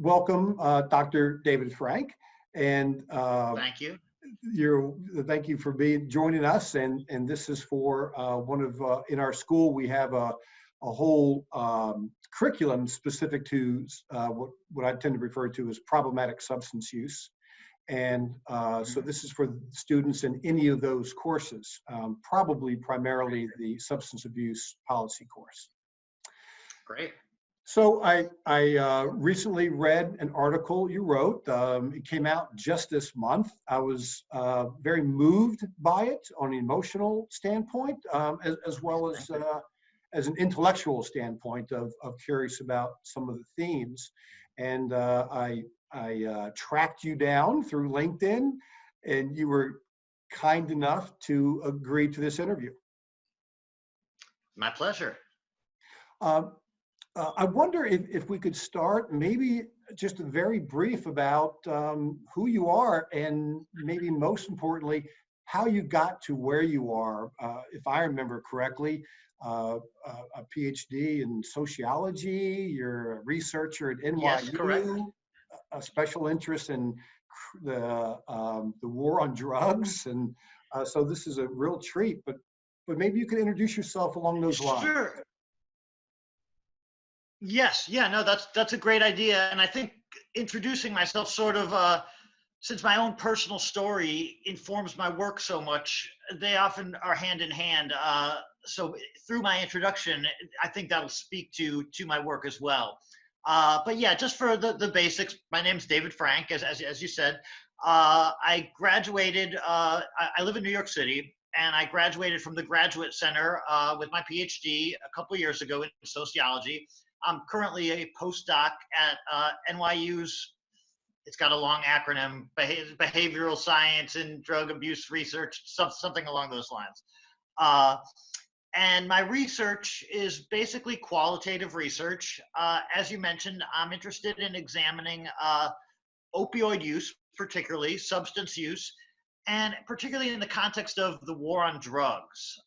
welcome, Dr. David Frank, and Thank you. thank you for joining us. And this is for one of in our school we have a whole curriculum specific to what I tend to refer to as problematic substance use. And so this is for students in any of those courses, probably primarily the substance abuse policy course. Great. So I recently read an article you wrote. It came out just this month. I was very moved by it on an emotional standpoint, as well as an intellectual standpoint of curious about some of the themes. And I tracked you down through LinkedIn, and you were kind enough to agree to this interview. My pleasure. I wonder if we could start maybe just a very brief about who you are, and maybe most importantly, how you got to where you are. If I remember correctly, a PhD in sociology, you're a researcher at NYU. Yes, correct. A special interest in the war on drugs, and so this is a real treat. But maybe you could introduce yourself along those lines. Sure. Yes. Yeah. No, that's a great idea, and I think introducing myself sort of since my own personal story informs my work so much, they often are hand in hand. So through my introduction, I think that'll speak to my work as well. But yeah, just for the basics, my name's David Frank, as you said. I graduated, I live in New York City, and I graduated from the Graduate Center with my PhD a couple of years ago in sociology. I'm currently a postdoc at NYU's, it's got a long acronym, Behavioral Science and Drug Abuse Research, something along those lines. And my research is basically qualitative research. As you mentioned, I'm interested in examining opioid use, particularly substance use, and particularly in the context of the war on drugs,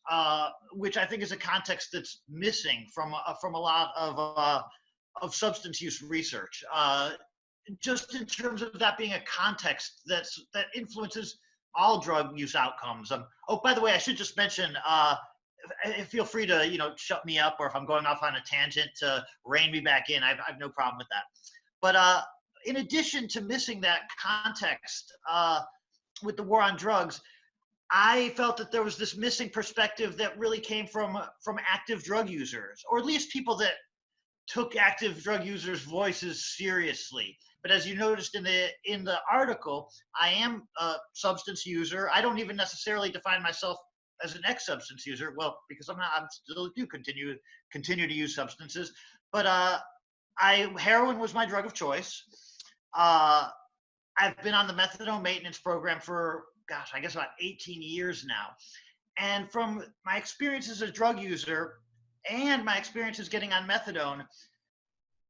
which I think is a context that's missing from a lot of substance use research. Just in terms of that being a context that influences all drug use outcomes. Oh, by the way, I should just mention. Feel free to shut me up, or if I'm going off on a tangent, to rein me back in. I've no problem with that. But in addition to missing that context with the war on drugs, I felt that there was this missing perspective that really came from active drug users, or at least people that took active drug users' voices seriously. But as you noticed in the article, I am a substance user. I don't even necessarily define myself as an ex-substance user, well, because I'm still do continue to use substances, but heroin was my drug of choice. I've been on the methadone maintenance program for, gosh, I guess about 18 years now. And from my experience as a drug user and my experiences getting on methadone,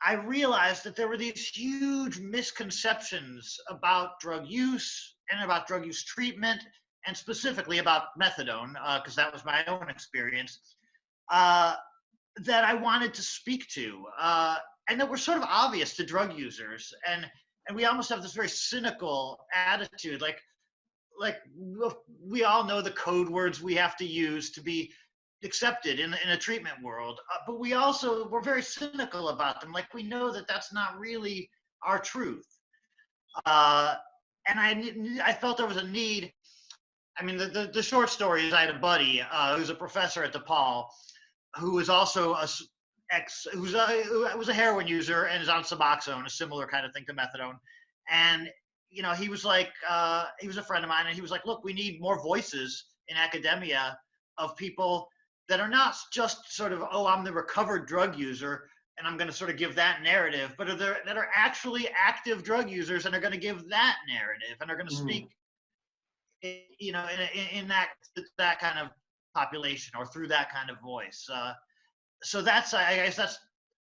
I realized that there were these huge misconceptions about drug use and about drug use treatment, and specifically about methadone, because that was my own experience, that I wanted to speak to, and that were sort of obvious to drug users. And we almost have this very cynical attitude, like we all know the code words we have to use to be accepted in a treatment world, but we're very cynical about them. Like, we know that that's not really our truth. And I felt there was a need. I mean, the short story is I had a buddy who's a professor at DePaul, who was also who was a heroin user and is on Suboxone, a similar kind of thing to methadone. And he was like, he was a friend of mine, and he was like, look, we need more voices in academia of people that are not just sort of, oh, I'm the recovered drug user, and I'm going to sort of give that narrative, but that are actually active drug users and are going to give that narrative and are going to speak in that kind of population, or through that kind of voice. So that's, I guess that's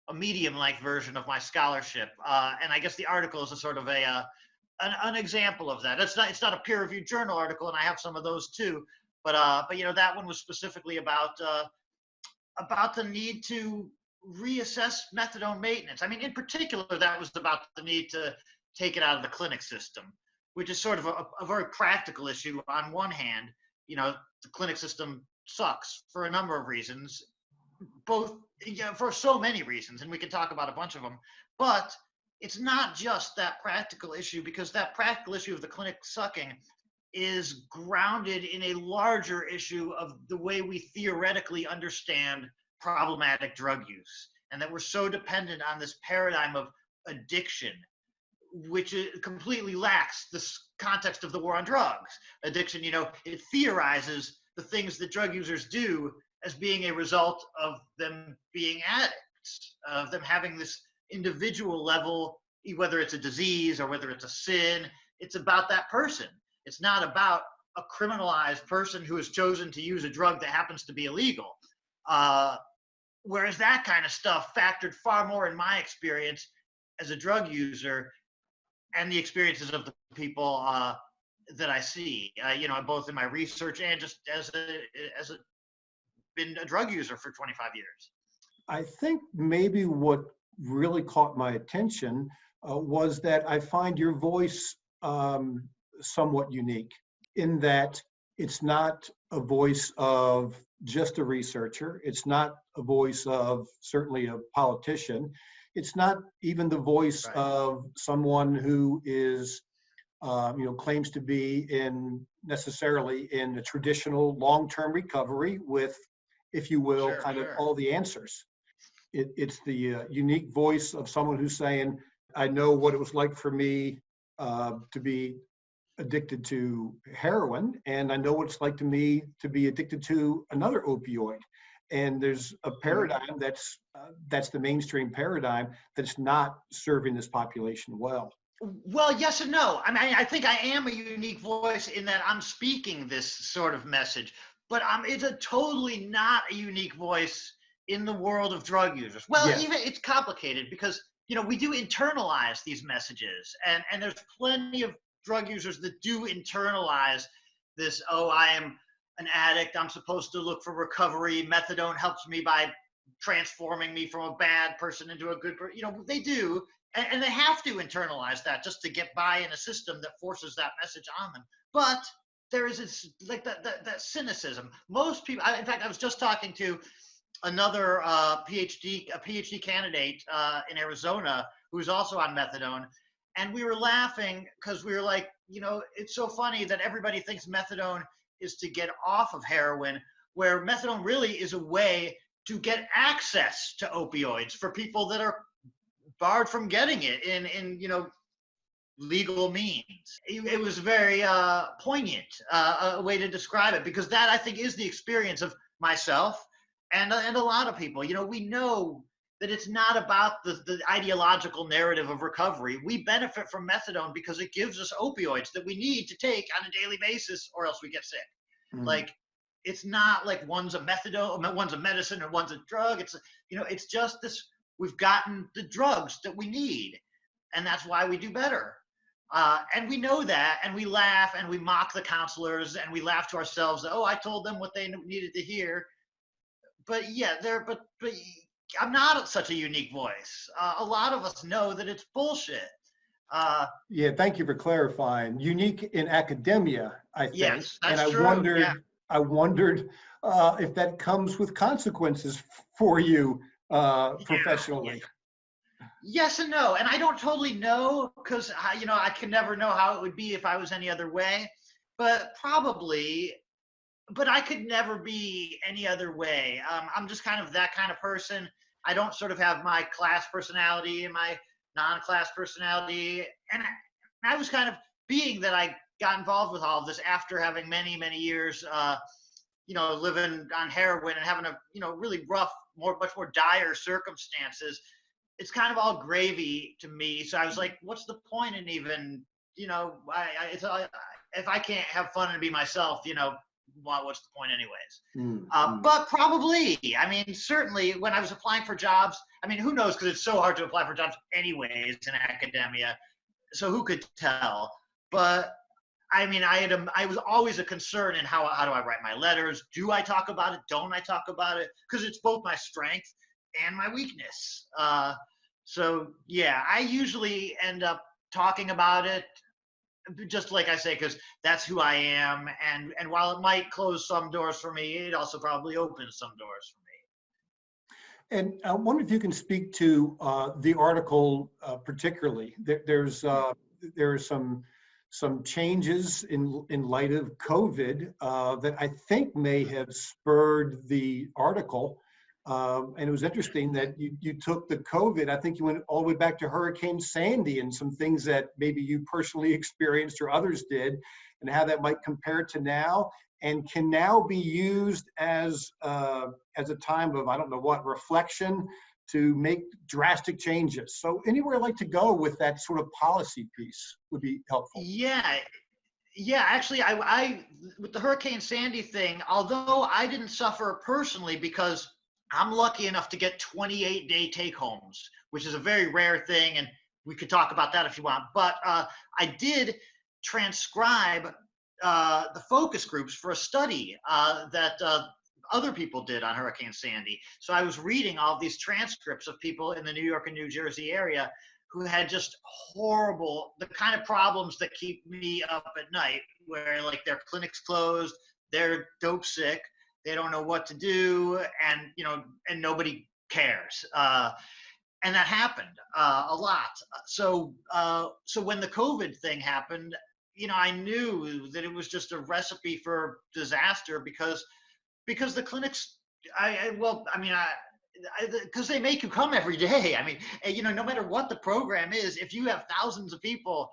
a medium-like version of my scholarship. And I guess the article is a sort of an example of that. It's not a peer-reviewed journal article, and I have some of those too. But that one was specifically about the need to reassess methadone maintenance. I mean, in particular, that was about the need to take it out of the clinic system, which is sort of a very practical issue. On one hand, the clinic system sucks for a number of reasons, both for so many reasons, and we can talk about a bunch of them. But it's not just that practical issue, because that practical issue of the clinic sucking is grounded in a larger issue of the way we theoretically understand problematic drug use, and that we're so dependent on this paradigm of addiction, which completely lacks this context of the war on drugs. Addiction, it theorizes the things that drug users do as being a result of them being addicts, of them having this individual level, whether it's a disease or whether it's a sin. It's about that person. It's not about a criminalized person who has chosen to use a drug that happens to be illegal. Whereas that kind of stuff factored far more in my experience as a drug user and the experiences of the people that I see, both in my research and just as been a drug user for 25 years. I think maybe what really caught my attention was that I find your voice somewhat unique, in that it's not a voice of just a researcher. It's not a voice of certainly a politician. It's not even the voice of someone who is, claims to be necessarily in a traditional long-term recovery with, if you will, of all the answers. It's the unique voice of someone who's saying, I know what it was like for me to be addicted to heroin, and I know what it's like to me to be addicted to another opioid. And there's a paradigm that's the mainstream paradigm that's not serving this population well. Well, yes and no. I mean, I think I am a unique voice in that I'm speaking this sort of message, but it's a totally not a unique voice in the world of drug users. Well, yes. Even it's complicated because, we do internalize these messages, and there's plenty of drug users that do internalize this, I am an addict, I'm supposed to look for recovery, methadone helps me by transforming me from a bad person into a good person. They do, and they have to internalize that just to get by in a system that forces that message on them. But there is this, like that cynicism. Most people, in fact, I was just talking to another PhD candidate in Arizona who's also on methadone, and we were laughing because we were like, it's so funny that everybody thinks methadone is to get off of heroin, where methadone really is a way to get access to opioids for people that are barred from getting it in legal means. It was very poignant a way to describe it, because that, I think, is the experience of myself and a lot of people. We know that it's not about the ideological narrative of recovery. We benefit from methadone because it gives us opioids that we need to take on a daily basis, or else we get sick. Like, it's not like one's a methadone, one's a medicine, or one's a drug. It's just this, we've gotten the drugs that we need, and that's why we do better. And we know that, and we laugh, and we mock the counselors, and we laugh to ourselves, I told them what they needed to hear. But yeah, but I'm not such a unique voice. A lot of us know that it's bullshit. Yeah, thank you for clarifying. Unique in academia, I think. Yes, that's and true. I wondered if that comes with consequences for you professionally. Yeah. Yes and no, and I don't totally know, because I can never know how it would be if I was any other way, but probably. But I could never be any other way. I'm just kind of that kind of person. I don't sort of have my class personality and my non-class personality. And I was kind of, being that I got involved with all of this after having many, many years, living on heroin and having a, really rough, much more dire circumstances. It's kind of all gravy to me. So I was like, what's the point in even, if I can't have fun and be myself, what's the point anyways? But probably, certainly when I was applying for jobs, who knows, because it's so hard to apply for jobs anyways in academia, so who could tell? But I was always a concern in how do I write my letters? Do I talk about it? Don't I talk about it? Because it's both my strength and my weakness. So yeah, I usually end up talking about it, just like I say, because that's who I am. And while it might close some doors for me, it also probably opens some doors for And I wonder if you can speak to the article particularly. There are some changes in light of COVID that I think may have spurred the article. And it was interesting that you took the COVID. I think you went all the way back to Hurricane Sandy and some things that maybe you personally experienced or others did, and how that might compare to now, and can now be used as a time of, I don't know what, reflection to make drastic changes. So anywhere I'd like to go with that sort of policy piece would be helpful. me. Yeah. Actually, I with the Hurricane Sandy thing, although I didn't suffer personally because I'm lucky enough to get 28-day take homes, which is a very rare thing, and we could talk about that if you want. But I did transcribe the focus groups for a study that other people did on Hurricane Sandy. So I was reading all these transcripts of people in the New York and New Jersey area who had just horrible, the kind of problems that keep me up at night, where like their clinic's closed, they're dope sick, they don't know what to do, and and nobody cares. And that happened a lot. So when the COVID thing happened, I knew that it was just a recipe for disaster because the clinics, because they make you come every day. I mean, no matter what the program is, if you have thousands of people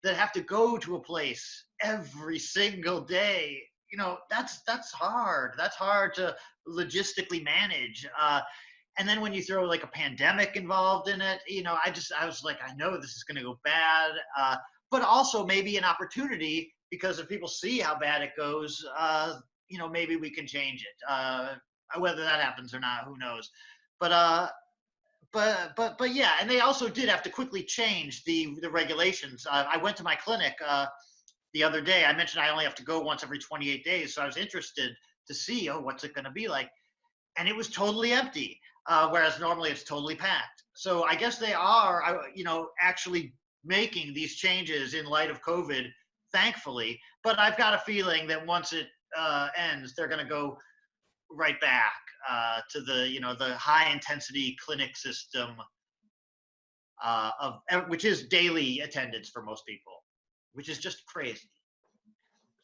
that have to go to a place every single day, that's hard. That's hard to logistically manage. And then when you throw like a pandemic involved in it, I was like, I know this is going to go bad, but also maybe an opportunity, because if people see how bad it goes, maybe we can change it. Whether that happens or not, who knows? But yeah, and they also did have to quickly change the regulations. I went to my clinic the other day. I mentioned I only have to go once every 28 days, so I was interested to see, what's it going to be like? And it was totally empty, whereas normally it's totally packed. So I guess they are, actually making these changes in light of COVID, thankfully. But I've got a feeling that once it ends, they're going to go right back to the high intensity clinic system which is daily attendance for most people, which is just crazy.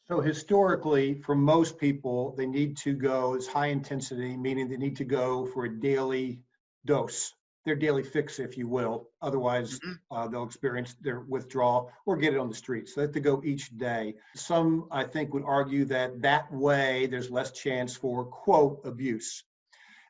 So historically, for most people, they need to go as high intensity, meaning they need to go for a daily dose, their daily fix, if you will. Otherwise, they'll experience their withdrawal or get it on the street. So they have to go each day. Some, I think, would argue that way there's less chance for, quote, abuse.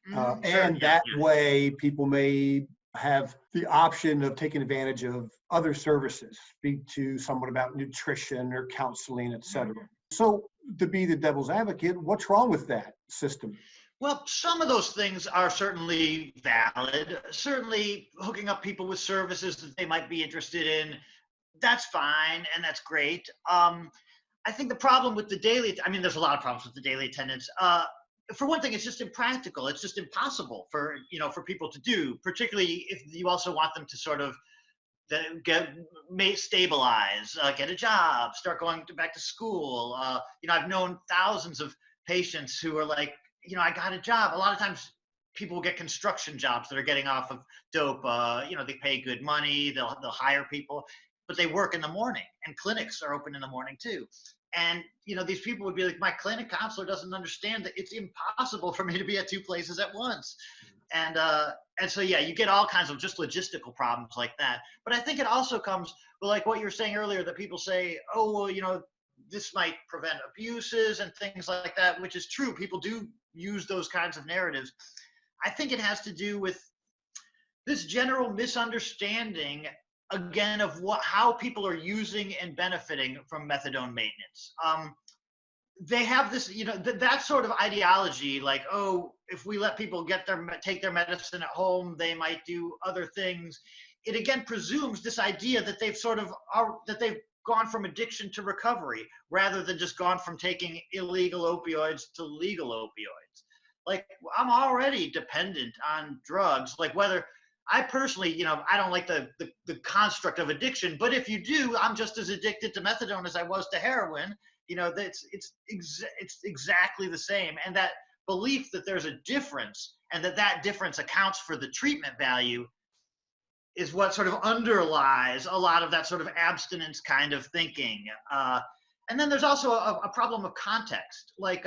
Sure, And yeah, that yeah. way people may have the option of taking advantage of other services, speak to someone about nutrition or counseling, et cetera. So to be the devil's advocate, what's wrong with that system? Well, some of those things are certainly valid. Certainly hooking up people with services that they might be interested in, that's fine and that's great. I think the problem with the daily, there's a lot of problems with the daily attendance. For one thing, it's just impractical. It's just impossible for people to do, particularly if you also want them to sort of stabilize, get a job, start going back to school. I've known thousands of patients who are like, I got a job. A lot of times people get construction jobs that are getting off of dope. They pay good money. They'll hire people, but they work in the morning, and clinics are open in the morning too. And these people would be like, my clinic counselor doesn't understand that it's impossible for me to be at two places at once. And so yeah, you get all kinds of just logistical problems like that. But I think it also comes with like what you were saying earlier, that people say, oh well, this might prevent abuses and things like that, which is true. People do use those kinds of narratives. I think it has to do with this general misunderstanding, again, of how people are using and benefiting from methadone maintenance. They have this, that sort of ideology, like, oh, if we let people take their medicine at home, they might do other things. It again presumes this idea that they've gone from addiction to recovery, rather than just gone from taking illegal opioids to legal opioids. Like, I'm already dependent on drugs. Like, whether I personally, I don't like the construct of addiction, but if you do, I'm just as addicted to methadone as I was to heroin. It's exactly the same. And that belief that there's a difference and that difference accounts for the treatment value is what sort of underlies a lot of that sort of abstinence kind of thinking. And then there's also a problem of context. Like,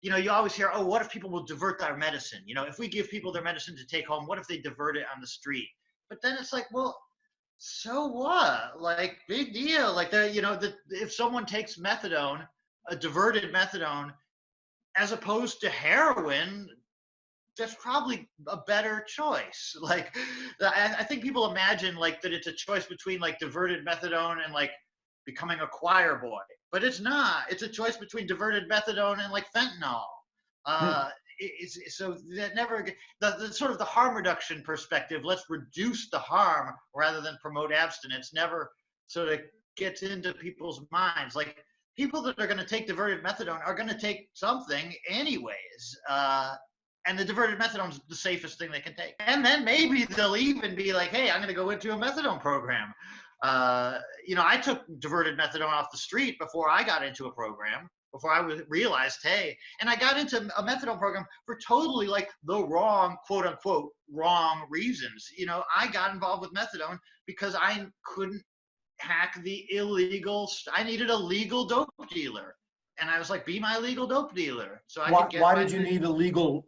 you always hear, oh, what if people will divert their medicine? If we give people their medicine to take home, what if they divert it on the street? But then it's like, well, so what? Like, big deal. Like, if someone takes methadone, a diverted methadone, as opposed to heroin, that's probably a better choice. Like, I think people imagine like that it's a choice between like diverted methadone and like becoming a choir boy, but it's not. It's a choice between diverted methadone and like fentanyl. So that never the sort of the harm reduction perspective. Let's reduce the harm rather than promote abstinence. Never sort of gets into people's minds. Like, people that are going to take diverted methadone are going to take something anyways. And the diverted methadone is the safest thing they can take. And then maybe they'll even be like, hey, I'm going to go into a methadone program. I took diverted methadone off the street before I got into a program, before I realized, hey, and I got into a methadone program for totally like the wrong, quote unquote, wrong reasons. I got involved with methadone because I couldn't hack the illegal, I needed a legal dope dealer. And I was like, be my legal dope dealer. So I could get why did you need a legal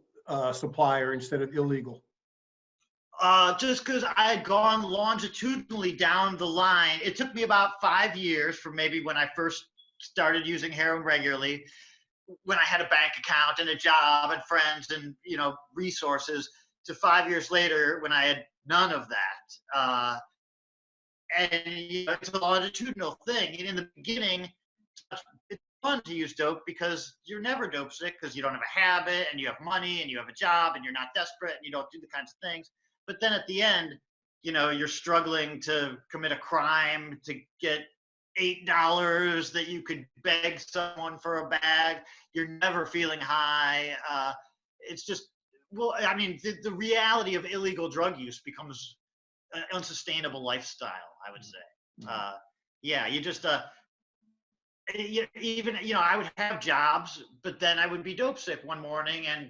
supplier instead of illegal? Just because I had gone longitudinally down the line. It took me about 5 years from maybe when I first started using heroin regularly, when I had a bank account and a job and friends and resources, to 5 years later when I had none of that. And it's a longitudinal thing. And in the beginning, it's fun to use dope because you're never dope sick because you don't have a habit and you have money and you have a job and you're not desperate and you don't do the kinds of things. But then at the end, you're struggling to commit a crime to get $8 that you could beg someone for a bag. You're never feeling high. It's just, well, I mean, the reality of illegal drug use becomes an unsustainable lifestyle, I would say. You just, even, I would have jobs, but then I would be dope sick one morning and,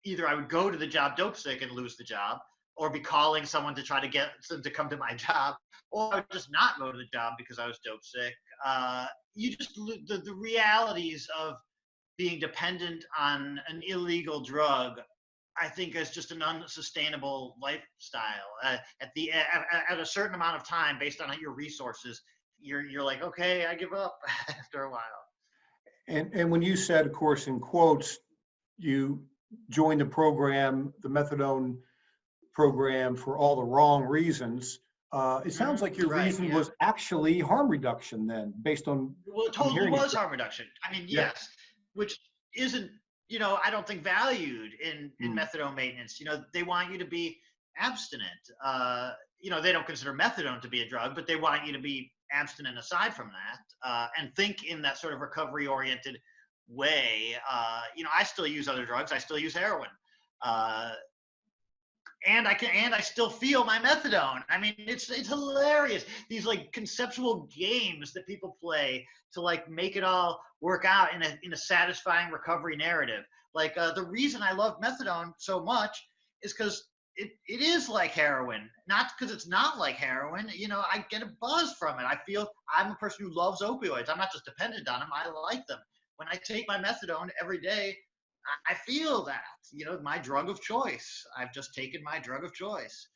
either I would go to the job dope sick and lose the job, or be calling someone to try to get them to come to my job, or I would just not go to the job because I was dope sick. The realities of being dependent on an illegal drug, I think, is just an unsustainable lifestyle. At a certain amount of time, based on your resources, you're like, okay, I give up after a while. And when you said, of course, in quotes, you joined the program, the methadone program, for all the wrong reasons, it sounds like your reason was actually harm reduction then, based on. Well, it totally was harm reduction. I mean, yes, which isn't, I don't think valued in methadone maintenance. They want you to be abstinent. They don't consider methadone to be a drug, but they want you to be abstinent aside from that, and think in that sort of recovery oriented way. I still use other drugs. I still use heroin. And I still feel my methadone. I mean, it's hilarious. These like conceptual games that people play to like make it all work out in a satisfying recovery narrative. Like, the reason I love methadone so much is because it is like heroin, not because it's not like heroin. I get a buzz from it. I feel I'm a person who loves opioids. I'm not just dependent on them. I like them. When I take my methadone every day, I feel that, my drug of choice. I've just taken my drug of choice.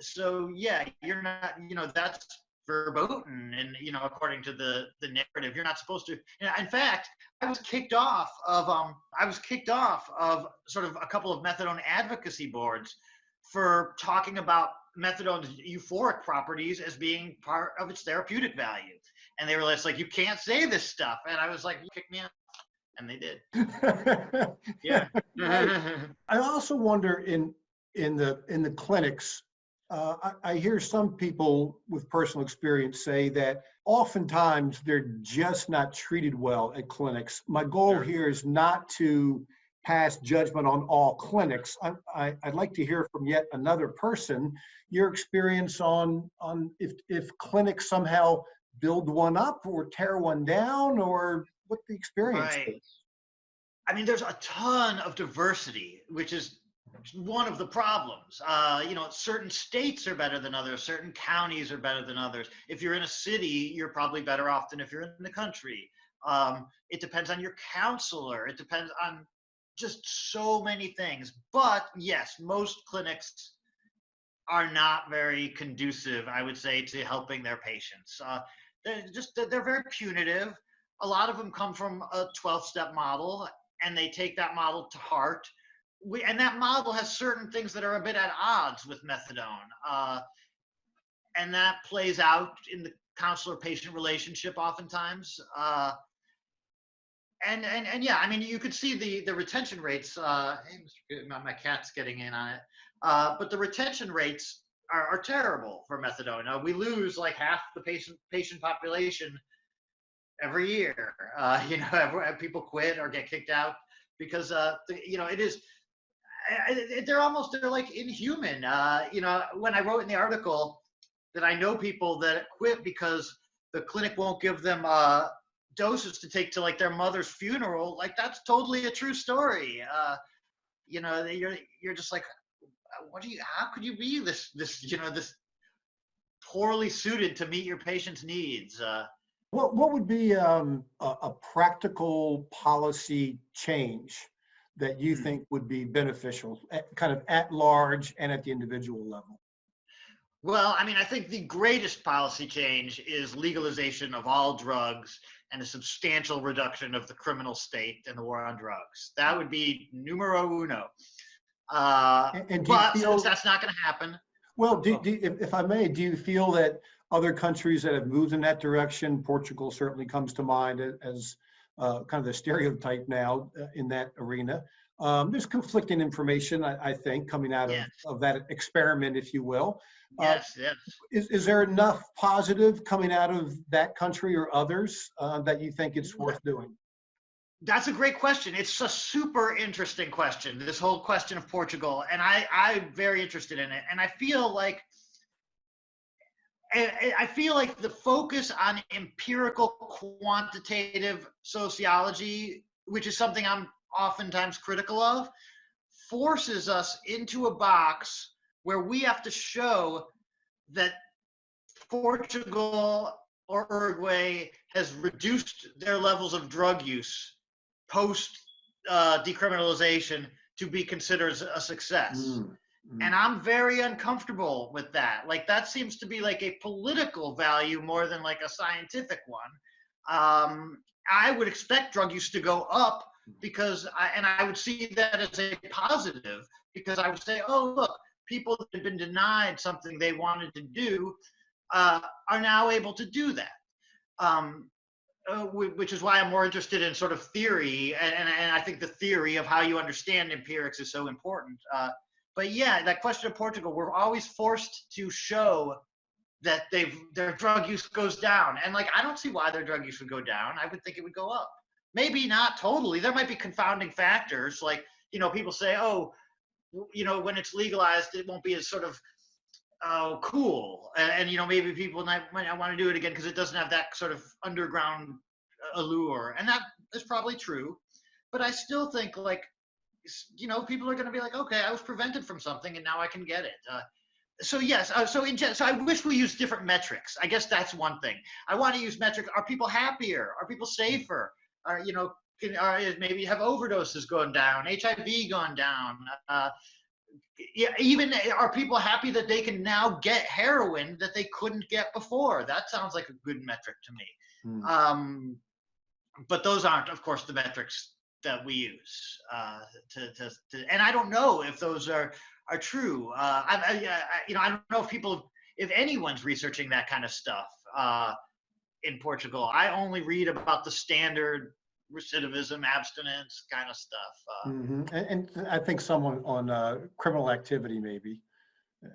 So yeah, you're not, that's verboten, and according to the narrative, you're not supposed to. In fact, I was kicked off of sort of a couple of methadone advocacy boards for talking about methadone's euphoric properties as being part of its therapeutic value, and they were just like, you can't say this stuff, and I was like, you kicked me out. And they did. Yeah. I also wonder in the clinics, I hear some people with personal experience say that oftentimes they're just not treated well at clinics. My goal here is not to pass judgment on all clinics. I'd like to hear from yet another person your experience on if clinics somehow build one up or tear one down, or what the experience Right. is. I mean, there's a ton of diversity, which is one of the problems. Certain states are better than others, certain counties are better than others. If you're in a city, you're probably better off than if you're in the country. It depends on your counselor. It depends on just so many things. But yes, most clinics are not very conducive, I would say, to helping their patients. They're very punitive. A lot of them come from a 12-step model, and they take that model to heart. And that model has certain things that are a bit at odds with methadone. And that plays out in the counselor-patient relationship oftentimes. And yeah, I mean, you could see the retention rates. Hey, my cat's getting in on it. But the retention rates are terrible for methadone. We lose like half the patient population every year. People quit or get kicked out because it is. They're like inhuman. When I wrote in the article that I know people that quit because the clinic won't give them doses to take to like their mother's funeral, like that's totally a true story. You're just like, how could you be this poorly suited to meet your patient's needs? What would be a practical policy change that you think would be beneficial, kind of at large and at the individual level? Well, I mean, I think the greatest policy change is legalization of all drugs and a substantial reduction of the criminal state and the war on drugs. That would be numero uno. But since that's not going to happen. Well, if I may, do you feel that other countries that have moved in that direction, Portugal certainly comes to mind as kind of the stereotype now in that arena. There's conflicting information, I think, coming out of that experiment, if you will. Yes. Is there enough positive coming out of that country or others that you think it's worth doing? That's a great question. It's a super interesting question, this whole question of Portugal. And I'm very interested in it. And I feel like the focus on empirical quantitative sociology, which is something I'm oftentimes critical of, forces us into a box where we have to show that Portugal or Uruguay has reduced their levels of drug use post decriminalization to be considered a success. And I'm very uncomfortable with that. Like, that seems to be like a political value more than like a scientific one. I would expect drug use to go up because I would see that as a positive, because I would say, oh, look, people that have been denied something they wanted to do are now able to do that. Which is why I'm more interested in sort of theory, and I think the theory of how you understand empirics is so important. But yeah, that question of Portugal, we're always forced to show that their drug use goes down. And like, I don't see why their drug use would go down. I would think it would go up. Maybe not totally. There might be confounding factors. Like, people say, oh, when it's legalized, it won't be as sort of cool. And maybe people might not want to do it again because it doesn't have that sort of underground allure. And that is probably true. But I still think like, people are going to be like, okay, I was prevented from something and now I can get it. So yes, so I wish we used different metrics. I guess that's one thing. I want to use metrics. Are people happier? Are people safer? Maybe have overdoses gone down, HIV gone down? Even are people happy that they can now get heroin that they couldn't get before? That sounds like a good metric to me. But those aren't, of course, the metrics that we use and I don't know if those are true. I don't know if anyone's researching that kind of stuff in Portugal. I only read about the standard recidivism, abstinence kind of stuff. And I think someone on criminal activity, maybe.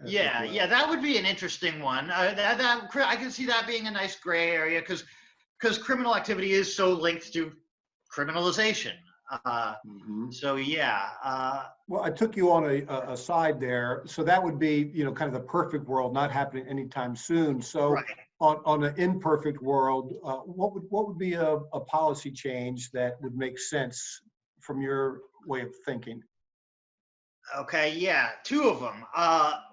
Yeah, that would be an interesting one. I can see that being a nice gray area because criminal activity is so linked to criminalization. Mhm. So yeah, Well, I took you on a side there. So that would be, kind of the perfect world, not happening anytime soon. So right. on an imperfect world, what would be a policy change that would make sense from your way of thinking? Okay, yeah, two of them.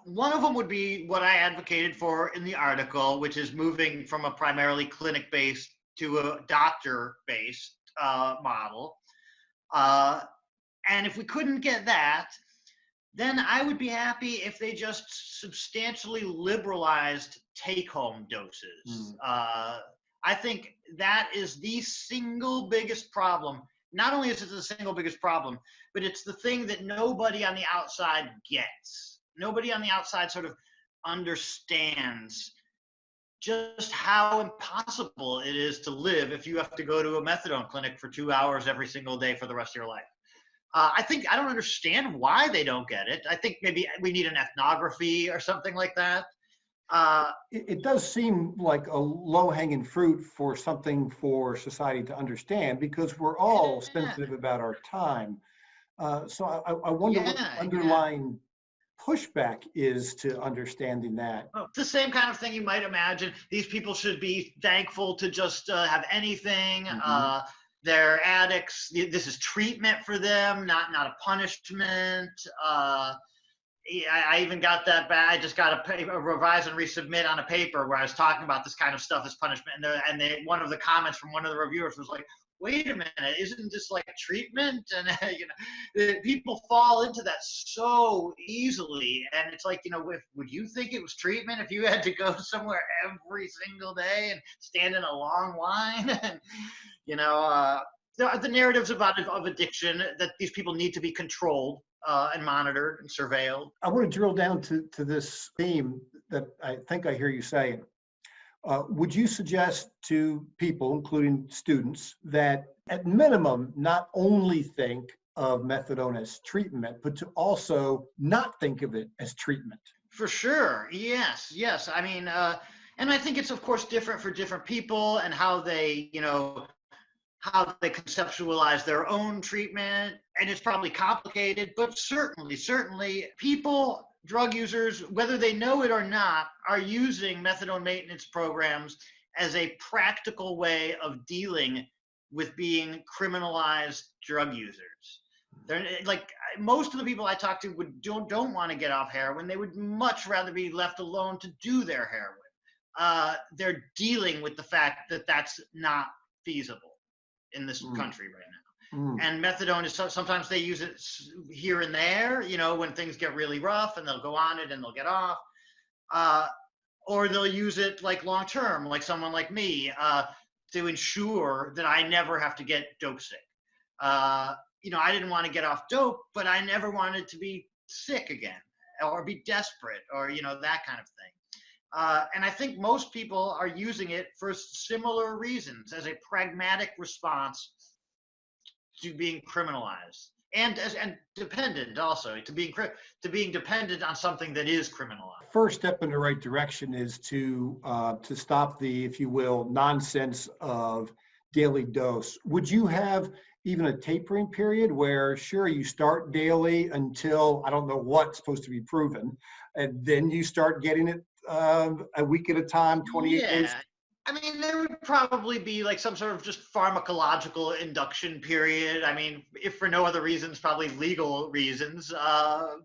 One of them would be what I advocated for in the article, which is moving from a primarily clinic based to a doctor based model. Uh, and if we couldn't get that, then I would be happy if they just substantially liberalized take home doses. Mm, I think that is the single biggest problem. Not only is it the single biggest problem, but it's the thing that nobody on the outside gets. Nobody on the outside sort of understands just how impossible it is to live if you have to go to a methadone clinic for 2 hours every single day for the rest of your life. I don't understand why they don't get it. I think maybe we need an ethnography or something like that. Uh, it does seem like a low-hanging fruit for something for society to understand because we're all yeah, sensitive about our time. So I wonder what the yeah. underlying pushback is to understanding that. Well, it's the same kind of thing you might imagine. These people should be thankful to just have anything. Hmm. They're addicts. This is treatment for them, not a punishment. I even got that bad. I just got a revise and resubmit on a paper where I was talking about this kind of stuff as punishment, one of the comments from one of the reviewers was like, "Wait a minute, isn't this like treatment?" And people fall into that so easily, and it's like, would you think it was treatment if you had to go somewhere every single day and stand in a long line? And you know, the narratives about of addiction that these people need to be controlled and monitored and surveilled. I want to drill down to this theme that I think I hear you saying. Would you suggest to people, including students, that at minimum not only think of methadone as treatment, but to also not think of it as treatment? For sure. Yes. Yes. I mean, and I think it's of course different for different people and how they conceptualize their own treatment, and it's probably complicated, but certainly people, drug users, whether they know it or not, are using methadone maintenance programs as a practical way of dealing with being criminalized drug users. They're like, most of the people I talk to don't want to get off heroin. They would much rather be left alone to do their heroin. They're dealing with the fact that that's not feasible in this Mm, country right now. mm. And methadone is sometimes they use it here and there, when things get really rough, and they'll go on it and they'll get off. Uh, or they'll use it like long term, like someone like me, to ensure that I never have to get dope sick. Uh, I didn't want to get off dope, but I never wanted to be sick again or be desperate or, that kind of thing. And I think most people are using it for similar reasons as a pragmatic response to being criminalized and dependent also to being dependent on something that is criminalized. First step in the right direction is to stop the, if you will, nonsense of daily dose. Would you have even a tapering period where, sure, you start daily until I don't know what's supposed to be proven, and then you start getting it a week at a time, 28 days? Yeah. I mean, there would probably be like some sort of just pharmacological induction period. I mean, if for no other reasons, probably legal reasons.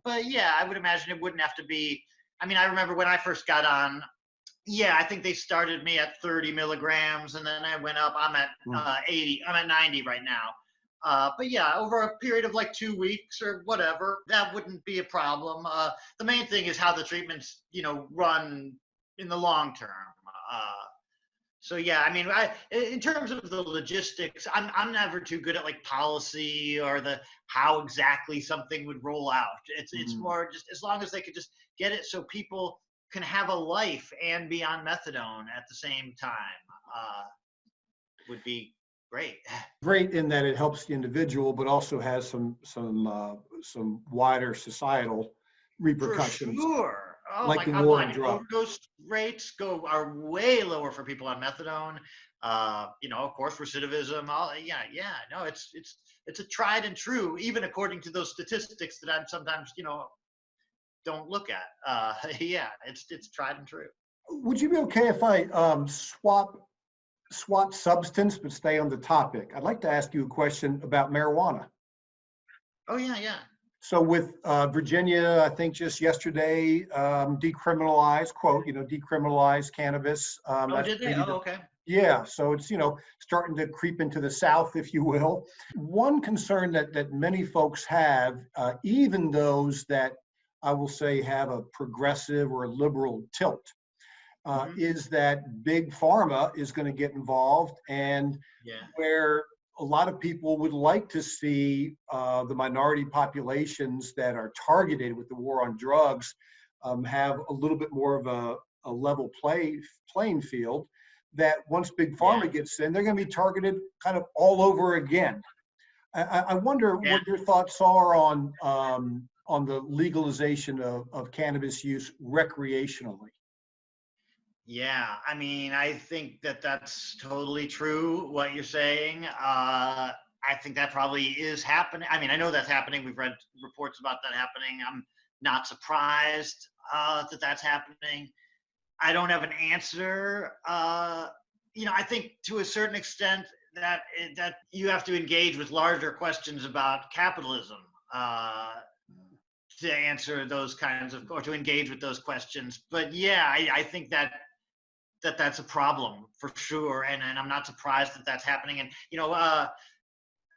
But yeah, I would imagine it wouldn't have to be. I mean, I remember when I first got on, yeah, I think they started me at 30 milligrams and then I went up. I'm at Mm. 80, I'm at 90 right now. But yeah, over a period of like 2 weeks or whatever, that wouldn't be a problem. The main thing is how the treatments, run in the long term. Uh, so yeah, I mean, in terms of the logistics, I'm never too good at like policy or the how exactly something would roll out. It's Mm. more just as long as they could just get it so people can have a life and be on methadone at the same time, uh, would be great. Great in that it helps the individual, but also has some wider societal For repercussions, sure. Oh like my the God, war well, I on mean, drugs. overdose rates are way lower for people on methadone. Of course, recidivism. No, it's a tried and true, even according to those statistics that I'm sometimes, don't look at. Yeah, it's tried and true. Would you be okay if I swap substance but stay on the topic? I'd like to ask you a question about marijuana. Oh yeah, yeah. So with Virginia, I think just yesterday decriminalized, quote, decriminalized cannabis. Oh, That's did they? maybe Oh, okay. yeah. So it's, starting to creep into the South, if you will. One concern that many folks have, even those that I will say have a progressive or a liberal tilt, Hmm. is that big pharma is going to get involved, and Yeah. where a lot of people would like to see the minority populations that are targeted with the war on drugs have a little bit more of a level playing field. That once big Yeah. pharma gets in, they're going to be targeted kind of all over again. I wonder Yeah. what your thoughts are on the legalization of cannabis use recreationally. Yeah, I mean, I think that that's totally true what you're saying. I think that probably is happening. I mean, I know that's happening. We've read reports about that happening. I'm not surprised that that's happening. I don't have an answer. I think to a certain extent that you have to engage with larger questions about capitalism to answer those kinds of, or to engage with those questions. But yeah, I think that's a problem for sure, and I'm not surprised that that's happening. And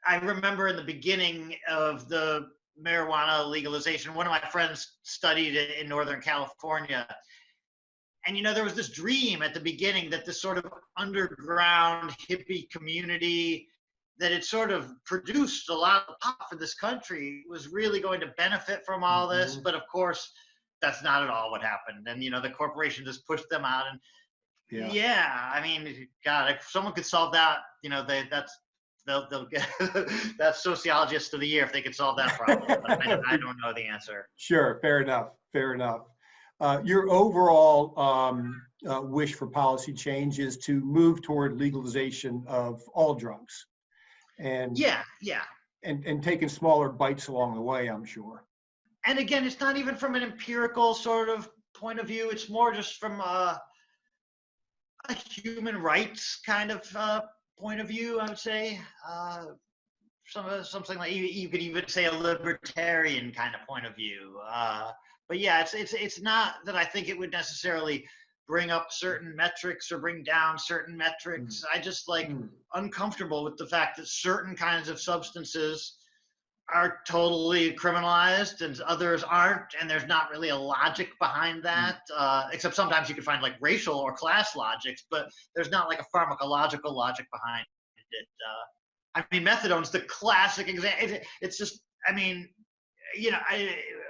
I remember in the beginning of the marijuana legalization, one of my friends studied in Northern California, and there was this dream at the beginning that this sort of underground hippie community that had sort of produced a lot of pop for this country was really going to benefit from all this. Mhm. But of course, that's not at all what happened. And the corporation just pushed them out. And Yeah. yeah, I mean, God, if someone could solve that, they'll get that's sociologist of the year if they could solve that problem. But I don't know the answer. Sure, fair enough. Fair enough. Your overall wish for policy change is to move toward legalization of all drugs, and Yeah, yeah. and taking smaller bites along the way, I'm sure. And again, it's not even from an empirical sort of point of view. It's more just from a human rights kind of point of view, I would say. Something like you could even say a libertarian kind of point of view. But yeah, it's not that I think it would necessarily bring up certain metrics or bring down certain Mm, metrics. I just mm, uncomfortable with the fact that certain kinds of substances are totally criminalized and others aren't, and there's not really a logic behind mm. that, except sometimes you can find racial or class logics, but there's not a pharmacological logic behind it. I mean, methadone's the classic example. It's just, I mean,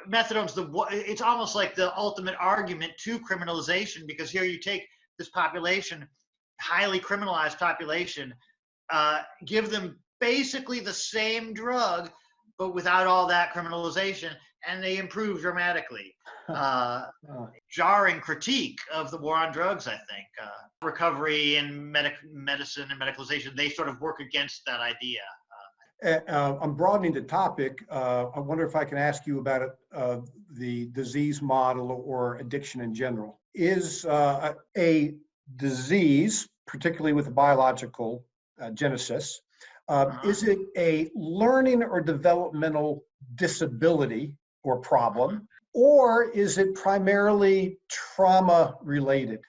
methadone's it's almost like the ultimate argument to criminalization, because here you take this population, highly criminalized population, give them basically the same drug, but without all that criminalization, and they improve dramatically. Uh, Uh, Jarring critique of the war on drugs, I think. Recovery and medicine and medicalization, they sort of work against that idea. I'm broadening the topic. I wonder if I can ask you about the disease model or addiction in general. Is a disease, particularly with a biological genesis, Uh-huh. is it a learning or developmental disability or Uh-huh. problem, or is it primarily trauma related?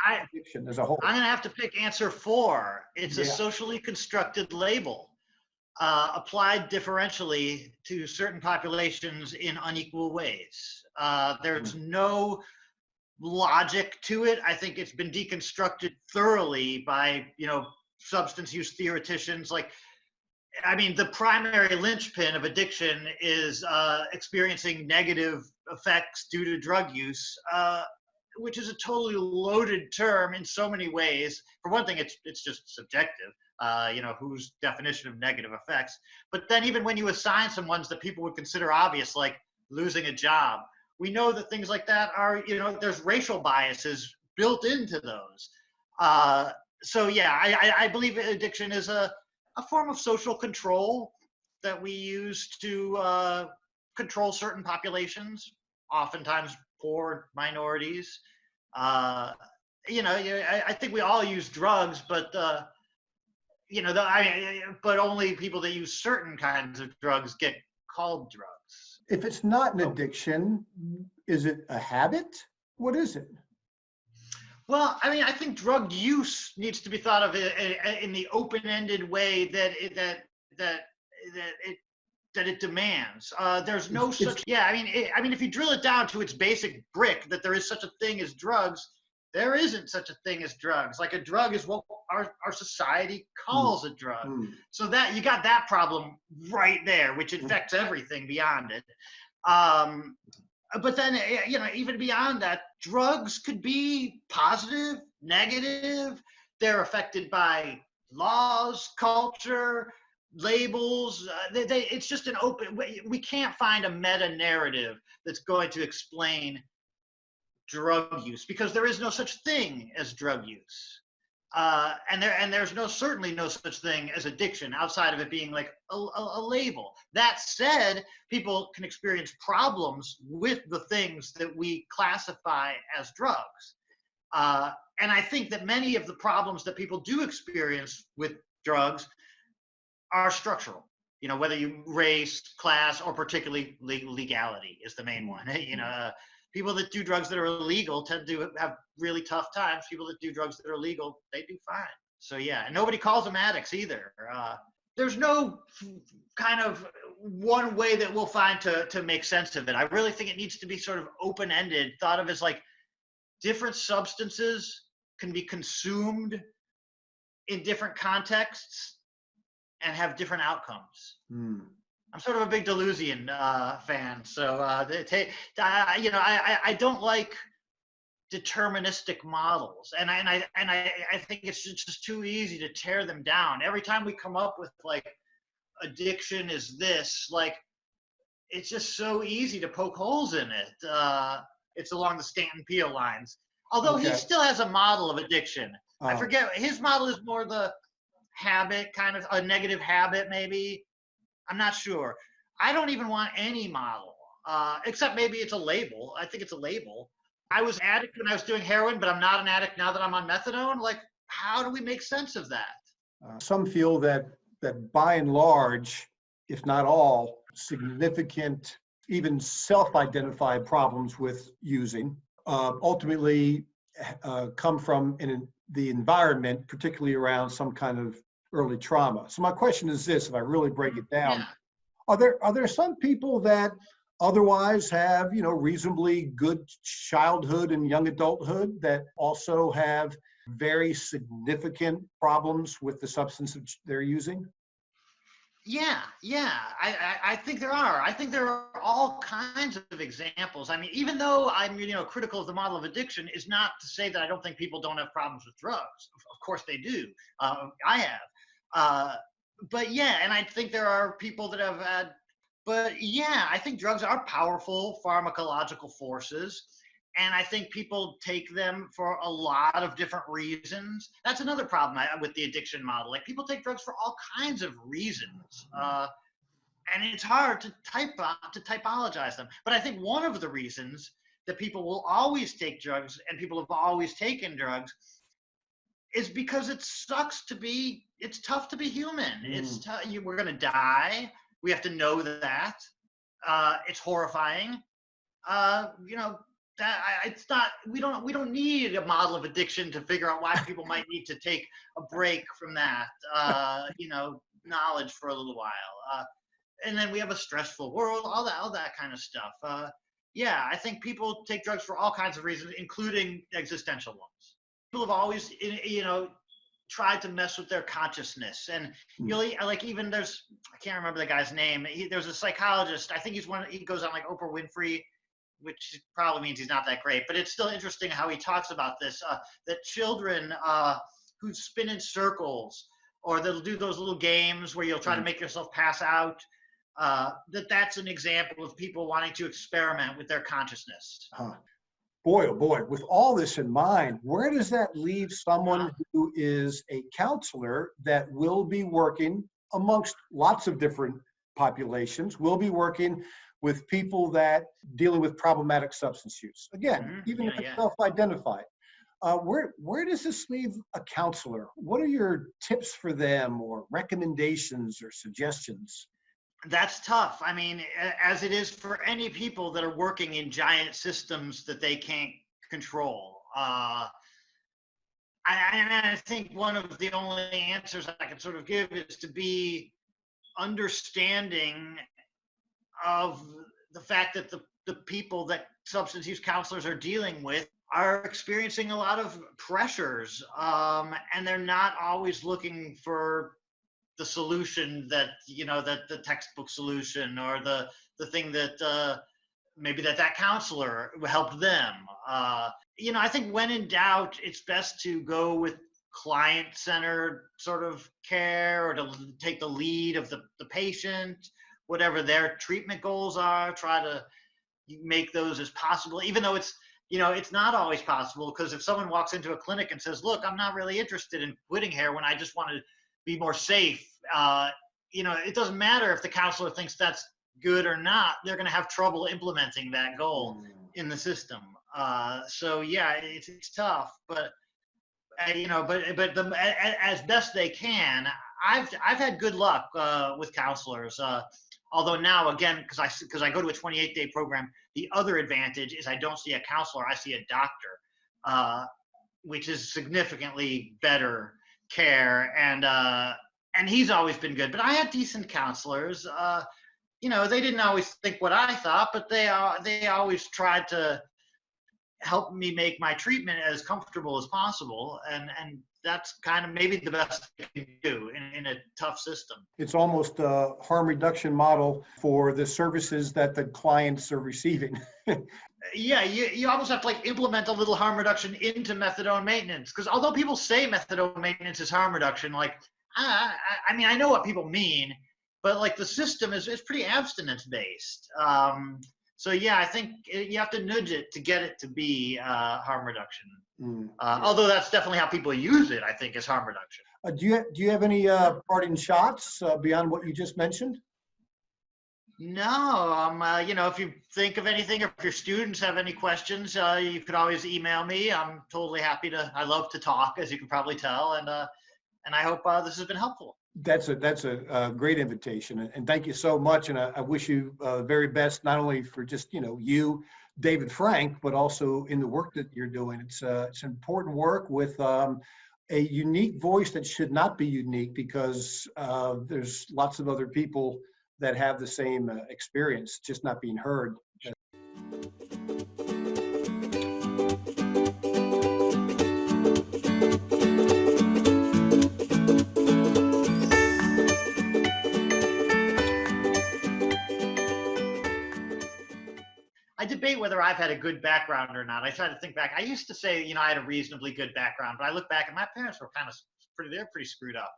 I, Addiction as a whole. I'm going to have to pick answer four. It's a Yeah. socially constructed label applied differentially to certain populations in unequal ways. There's no logic to it. I think it's been deconstructed thoroughly by substance use theoreticians. I mean, the primary linchpin of addiction is experiencing negative effects due to drug use, which is a totally loaded term in so many ways. For one thing, it's just subjective. Whose definition of negative effects. But then even when you assign some ones that people would consider obvious, like losing a job, we know that things like that are, there's racial biases built into those. So yeah, I believe addiction is a form of social control that we use to control certain populations, oftentimes poor minorities. Uh, I think we all use drugs, but but only people that use certain kinds of drugs get called drugs. If it's not an So, addiction, is it a habit? What is it? well, I mean, I think drug use needs to be thought of in the open-ended way that it that it demands. There's no It's such, yeah. I mean, if you drill it down to its basic brick, that there is such a thing as drugs, there isn't such a thing as drugs. Like a drug is what our society mm, calls a drug. mm, So that you got that problem right there, which mm, infects everything beyond it. Um, but then, even beyond that, drugs could be positive, negative. They're affected by laws, culture, labels. It's just an open. We can't find a meta narrative that's going to explain drug use because there is no such thing as drug use. There's certainly no such thing as addiction outside of it being like a label. That said, people can experience problems with the things that we classify as drugs. And I think that many of the problems that people do experience with drugs are structural. Whether you race, class, or particularly legality is the main one. People that do drugs that are illegal tend to have really tough times. People that do drugs that are legal, they do fine. So yeah, and nobody calls them addicts either. There's no kind of one way that we'll find to make sense of it. I really think it needs to be sort of open-ended, thought of as like different substances can be consumed in different contexts and have different outcomes. mm. I'm sort of a big Deleuzian fan, so I don't like deterministic models, and I think it's just too easy to tear them down. Every time we come up with like addiction is this, like it's just so easy to poke holes in it. It's along the Stanton Peele lines, although he Okay. still has a model of addiction. I Uh, forget, his model is more the habit, kind of a negative habit, maybe. I'm not sure. I don't even want any model, except maybe it's a label. I think it's a label. I was an addict when I was doing heroin, but I'm not an addict now that I'm on methadone. Like, how do we make sense of that? some feel that by and large, if not all, significant, even self-identified problems with using ultimately come from the environment, particularly around some kind of early trauma. So my question is this: if I really break it down, Yeah. are there some people that otherwise have reasonably good childhood and young adulthood that also have very significant problems with the substance they're using? Yeah. I think there are. I think there are all kinds of examples. I mean, even though I'm critical of the model of addiction, is not to say that I don't think people don't have problems with drugs. Of course they do. I have. Uh, but yeah, and I think there are people that have had. But yeah, I think drugs are powerful pharmacological forces. And I think people take them for a lot of different reasons. That's another problem with the addiction model. Like people take drugs for all kinds of reasons, and it's hard to typologize them. But I think one of the reasons that people will always take drugs and people have always taken drugs is because it's tough to be human. Mm. We're gonna die. We have to know that. It's horrifying. You know, it's not. We don't need a model of addiction to figure out why people might need to take a break from that. Knowledge for a little while. And then we have a stressful world. All that kind of stuff. Yeah, I think people take drugs for all kinds of reasons, including existential ones. People have always, tried to mess with their consciousness, and like even I can't remember the guy's name. There's a psychologist. I think he goes on like Oprah Winfrey, which probably means he's not that great, but it's still interesting how he talks about this. That children who spin in circles, or they'll do those little games where you'll try to make yourself pass out. That's an example of people wanting to experiment with their consciousness. Huh. Boy, oh boy, with all this in mind, where does that leave someone who is a counselor that will be working amongst lots of different populations, will be working with people that dealing with problematic substance use? Again, even Yeah, if it's yeah. self-identified, where does this leave a counselor? What are your tips for them, or recommendations or suggestions? That's tough. I mean, as it is for any people that are working in giant systems that they can't control. I think one of the only answers I can sort of give is to be understanding of the fact that the people that substance use counselors are dealing with are experiencing a lot of pressures, and they're not always looking for the solution that that the textbook solution, or the thing that maybe that counselor helped them. I think when in doubt, it's best to go with client-centered sort of care, or to take the lead of the patient, whatever their treatment goals are. Try to make those as possible, even though it's not always possible, because if someone walks into a clinic and says, look, I'm not really interested in quitting heroin, I just want to be more safe, it doesn't matter if the counselor thinks that's good or not. They're going to have trouble implementing that goal in the system. So yeah, it's tough, but as best they can. I've had good luck with counselors. Although now, again, because I go to a 28-day program, the other advantage is I don't see a counselor, I see a doctor, which is significantly better care, and he's always been good. But I had decent counselors. They didn't always think what I thought, but they always tried to help me make my treatment as comfortable as possible, and that's kind of maybe the best you can do in a tough system. It's almost a harm reduction model for the services that the clients are receiving. Yeah, you almost have to implement a little harm reduction into methadone maintenance, because although people say methadone maintenance is harm reduction, I mean, I know what people mean, but the system is pretty abstinence based. So yeah, I think you have to nudge it to get it to be harm reduction. Yeah. Although that's definitely how people use it, I think, is harm reduction. Do you have any parting shots beyond what you just mentioned? No, if you think of anything, or if your students have any questions, you could always email me. I'm totally happy to. I love to talk, as you can probably tell, and I hope this has been helpful. That's a great invitation, and thank you so much. And I wish you the very best, not only for just you, David Frank, but also in the work that you're doing. It's important work with a unique voice that should not be unique, because there's lots of other people that have the same experience, just not being heard. I debate whether I've had a good background or not. I try to think back. I used to say, I had a reasonably good background, but I look back and my parents were they're pretty screwed up.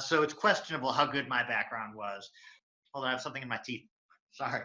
So it's questionable how good my background was. Hold on, I have something in my teeth. Sorry.